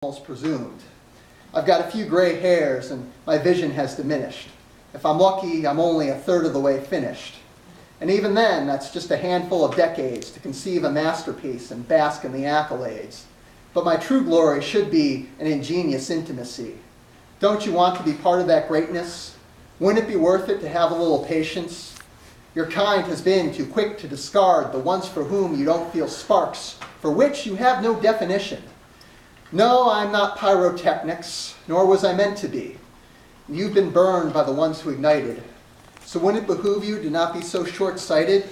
almost presumed. I've got a few gray hairs and my vision has diminished. If I'm lucky, I'm only a third of the way finished. And even then, that's just a handful of decades to conceive a masterpiece and bask in the accolades. But my true glory should be an ingenious intimacy. Don't you want to be part of that greatness? Wouldn't it be worth it to have a little patience? Your kind has been too quick to discard the ones for whom you don't feel sparks, for which you have no definition. No, I'm not pyrotechnics, nor was I meant to be. You've been burned by the ones who ignited. So wouldn't it behoove you to not be so short-sighted?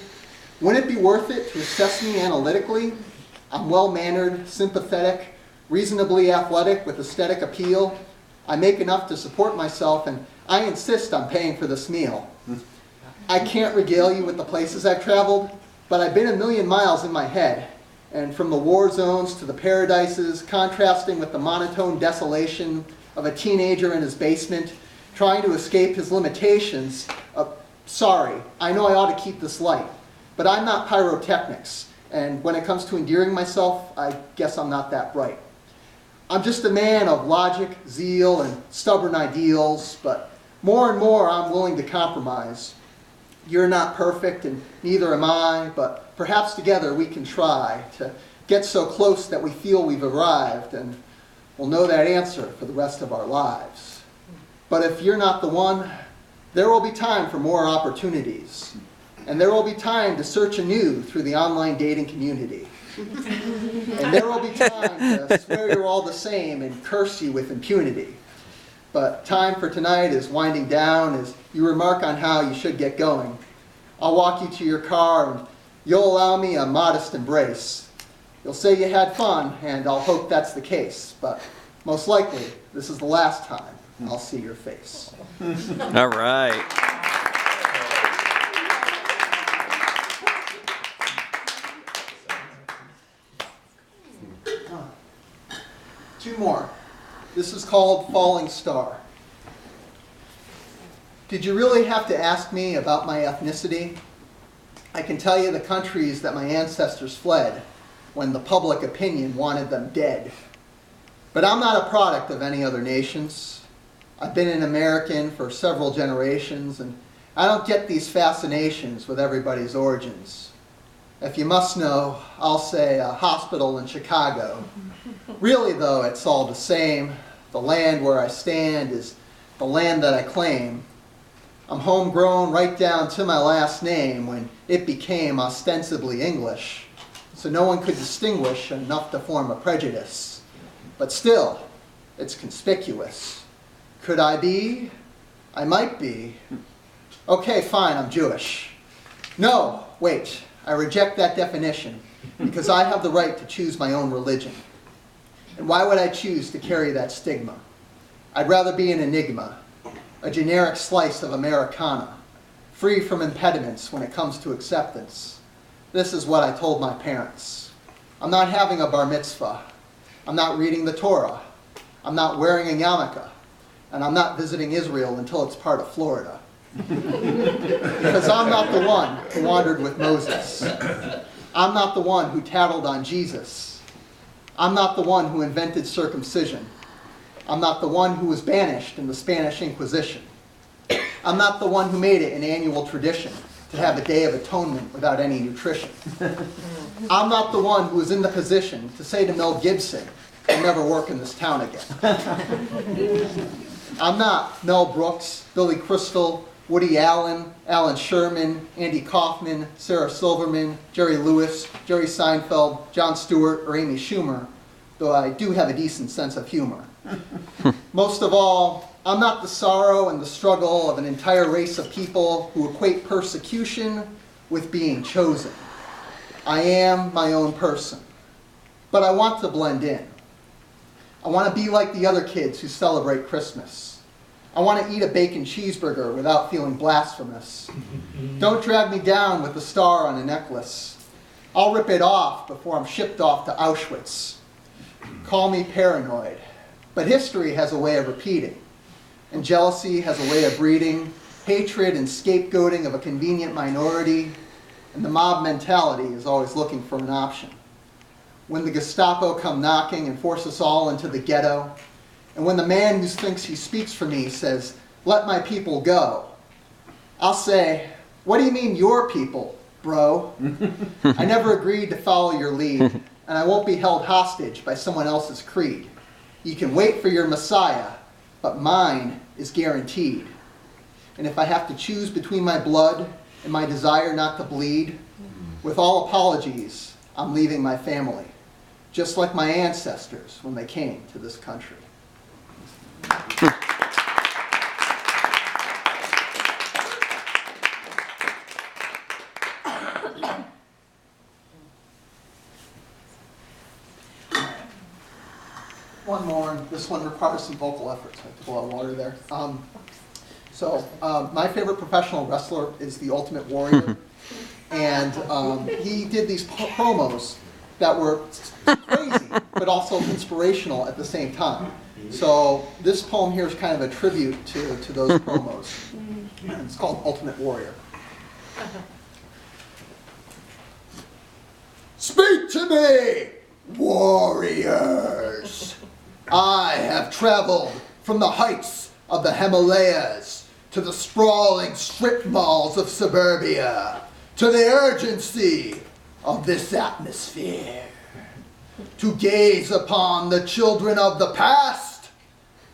Wouldn't it be worth it to assess me analytically? I'm well-mannered, sympathetic, reasonably athletic with aesthetic appeal. I make enough to support myself, and I insist on paying for this meal. I can't regale you with the places I've traveled, but I've been a million miles in my head. And from the war zones to the paradises, contrasting with the monotone desolation of a teenager in his basement, trying to escape his limitations. Sorry, I know I ought to keep this light, but I'm not pyrotechnics, and when it comes to endearing myself, I guess I'm not that bright. I'm just a man of logic, zeal, and stubborn ideals, but more and more I'm willing to compromise. You're not perfect, and neither am I, but perhaps together we can try to get so close that we feel we've arrived, and we'll know that answer for the rest of our lives. But if you're not the one, there will be time for more opportunities, and there will be time to search anew through the online dating community. And there will be time to swear you're all the same and curse you with impunity. But time for tonight is winding down as you remark on how you should get going. I'll walk you to your car and you'll allow me a modest embrace. You'll say you had fun, and I'll hope that's the case. But most likely, this is the last time I'll see your face. All right. Two more. This is called Falling Star. Did you really have to ask me about my ethnicity? I can tell you the countries that my ancestors fled when the public opinion wanted them dead. But I'm not a product of any other nations. I've been an American for several generations, and I don't get these fascinations with everybody's origins. If you must know, I'll say a hospital in Chicago. Really, though, it's all the same. The land where I stand is the land that I claim. I'm homegrown right down to my last name when it became ostensibly English, so no one could distinguish enough to form a prejudice. But still, it's conspicuous. Could I be? I might be. Okay, fine, I'm Jewish. No, wait, I reject that definition because I have the right to choose my own religion. And why would I choose to carry that stigma? I'd rather be an enigma, a generic slice of Americana, free from impediments when it comes to acceptance. This is what I told my parents. I'm not having a bar mitzvah. I'm not reading the Torah. I'm not wearing a yarmulke. And I'm not visiting Israel until it's part of Florida. Because I'm not the one who wandered with Moses. I'm not the one who tattled on Jesus. I'm not the one who invented circumcision. I'm not the one who was banished in the Spanish Inquisition. I'm not the one who made it an annual tradition to have a Day of Atonement without any nutrition. I'm not the one who was in the position to say to Mel Gibson, "You'll never work in this town again." I'm not Mel Brooks, Billy Crystal, Woody Allen, Alan Sherman, Andy Kaufman, Sarah Silverman, Jerry Lewis, Jerry Seinfeld, Jon Stewart, or Amy Schumer, though I do have a decent sense of humor. Most of all, I'm not the sorrow and the struggle of an entire race of people who equate persecution with being chosen. I am my own person, but I want to blend in. I want to be like the other kids who celebrate Christmas. I want to eat a bacon cheeseburger without feeling blasphemous. Don't drag me down with a star on a necklace. I'll rip it off before I'm shipped off to Auschwitz. Call me paranoid, but history has a way of repeating, and jealousy has a way of breeding, hatred and scapegoating of a convenient minority, and the mob mentality is always looking for an option. when the Gestapo come knocking and force us all into the ghetto, and when the man who thinks he speaks for me says, "Let my people go," I'll say, "What do you mean your people, bro? I never agreed to follow your lead, and I won't be held hostage by someone else's creed. You can wait for your Messiah, but mine is guaranteed. And if I have to choose between my blood and my desire not to bleed, with all apologies, I'm leaving my family, just like my ancestors when they came to this country." One more, and this one requires some vocal effort, so I have to blow out water there. My favorite professional wrestler is the Ultimate Warrior, and he did these promos that were crazy, but also inspirational at the same time. So this poem here is kind of a tribute to those promos. And it's called Ultimate Warrior. Speak to me, warriors! I have traveled from the heights of the Himalayas to the sprawling strip malls of suburbia, to the urgency of this atmosphere, to gaze upon the children of the past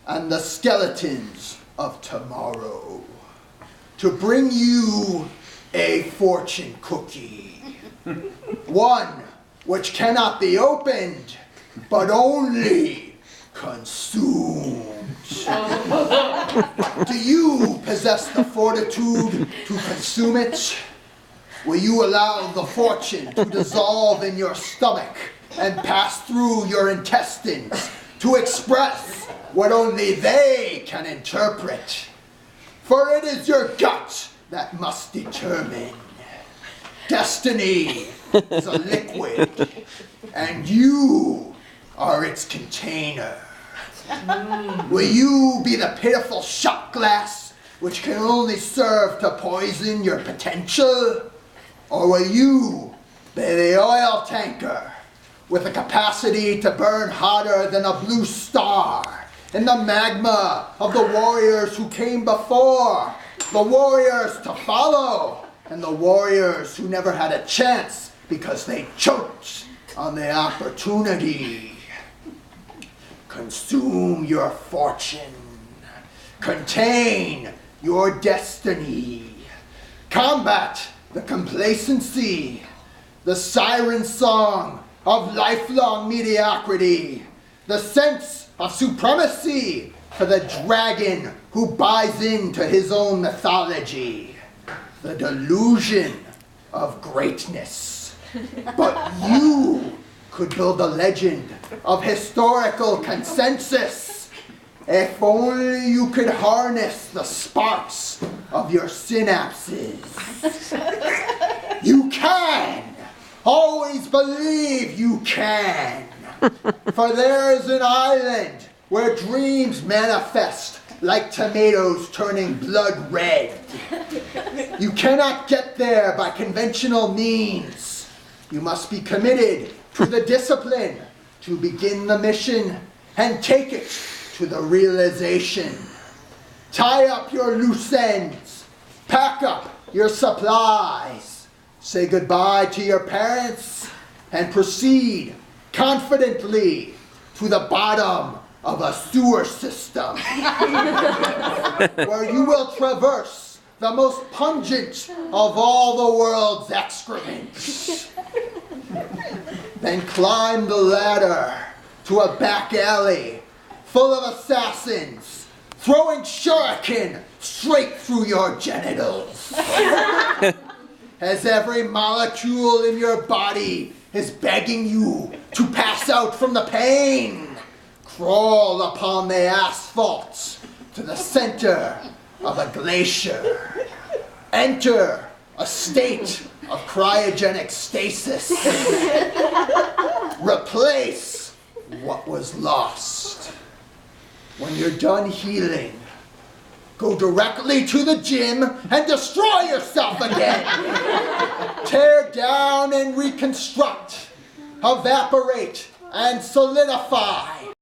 and the skeletons of tomorrow, to bring you a fortune cookie, one which cannot be opened, but only consumed. Do you possess the fortitude to consume it? Will you allow the fortune to dissolve in your stomach and pass through your intestines to express what only they can interpret? For it is your gut that must determine. Destiny is a liquid, and you are its container. Will you be the pitiful shot glass which can only serve to poison your potential? Or will you be the oil tanker with the capacity to burn hotter than a blue star in the magma of the warriors who came before, the warriors to follow, and the warriors who never had a chance because they choked on the opportunity? Consume your fortune. Contain your destiny. Combat the complacency, the siren song of lifelong mediocrity, the sense of supremacy for the dragon who buys into his own mythology, the delusion of greatness. But you could build a legend of historical consensus if only you could harness the sparks of your synapses. You can! Always believe you can! For there is an island where dreams manifest like tomatoes turning blood red. You cannot get there by conventional means. You must be committed to the discipline to begin the mission and take it to the realization. Tie up your loose ends, pack up your supplies, say goodbye to your parents, and proceed confidently to the bottom of a sewer system, where you will traverse the most pungent of all the world's excrements. Then climb the ladder to a back alley full of assassins, throwing shuriken straight through your genitals. As every molecule in your body is begging you to pass out from the pain, crawl upon the asphalt to the center of a glacier. Enter a state of cryogenic stasis. Replace what was lost. When you're done healing, go directly to the gym and destroy yourself again. Tear down and reconstruct evaporate, and solidify.